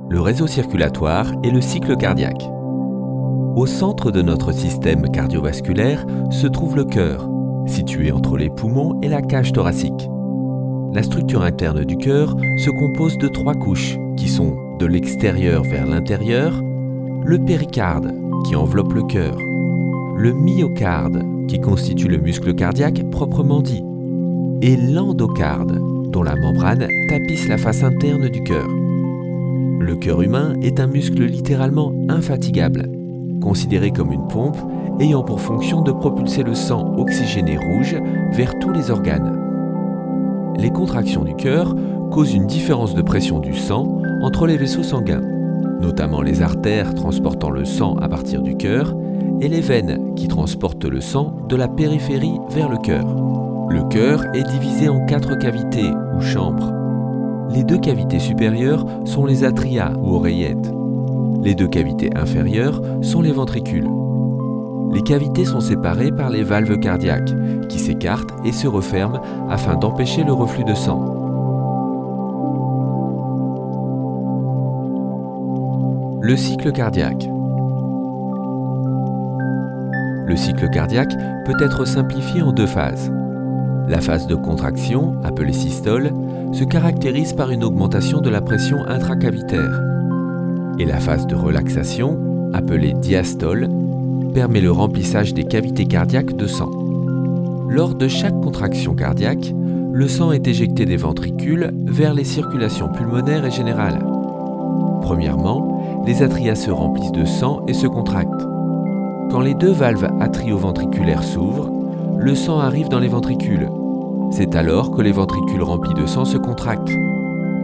Le réseau circulatoire est le cycle cardiaque. Au centre de notre système cardiovasculaire se trouve le cœur, situé entre les poumons et la cage thoracique. La structure interne du cœur se compose de 3 couches, qui sont de l'extérieur vers l'intérieur, le péricarde, qui enveloppe le cœur, le myocarde, qui constitue le muscle cardiaque proprement dit, et l'endocarde, dont la membrane tapisse la face interne du cœur. Le cœur humain est un muscle littéralement infatigable, considéré comme une pompe ayant pour fonction de propulser le sang oxygéné rouge vers tous les organes. Les contractions du cœur causent une différence de pression du sang entre les vaisseaux sanguins, notamment les artères transportant le sang à partir du cœur et les veines qui transportent le sang de la périphérie vers le cœur. Le cœur est divisé en 4 cavités ou chambres. Les 2 cavités supérieures sont les atria ou oreillettes. Les 2 cavités inférieures sont les ventricules. Les cavités sont séparées par les valves cardiaques, qui s'écartent et se referment afin d'empêcher le reflux de sang. Le cycle cardiaque. Le cycle cardiaque peut être simplifié en 2 phases. La phase de contraction, appelée systole, se caractérise par une augmentation de la pression intracavitaire. Et la phase de relaxation, appelée diastole, permet le remplissage des cavités cardiaques de sang. Lors de chaque contraction cardiaque, le sang est éjecté des ventricules vers les circulations pulmonaires et générales. Premièrement, les atria se remplissent de sang et se contractent. Quand les 2 valves atrio-ventriculaires s'ouvrent, le sang arrive dans les ventricules. C'est alors que les ventricules remplis de sang se contractent.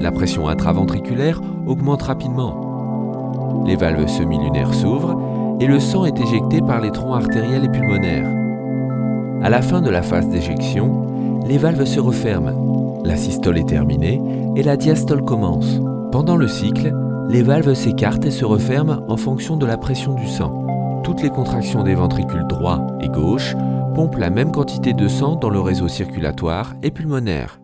La pression intraventriculaire augmente rapidement. Les valves semi-lunaires s'ouvrent et le sang est éjecté par les troncs artériels et pulmonaires. À la fin de la phase d'éjection, les valves se referment. La systole est terminée et la diastole commence. Pendant le cycle, les valves s'écartent et se referment en fonction de la pression du sang. Toutes les contractions des ventricules droit et gauche pompent la même quantité de sang dans le réseau circulatoire et pulmonaire.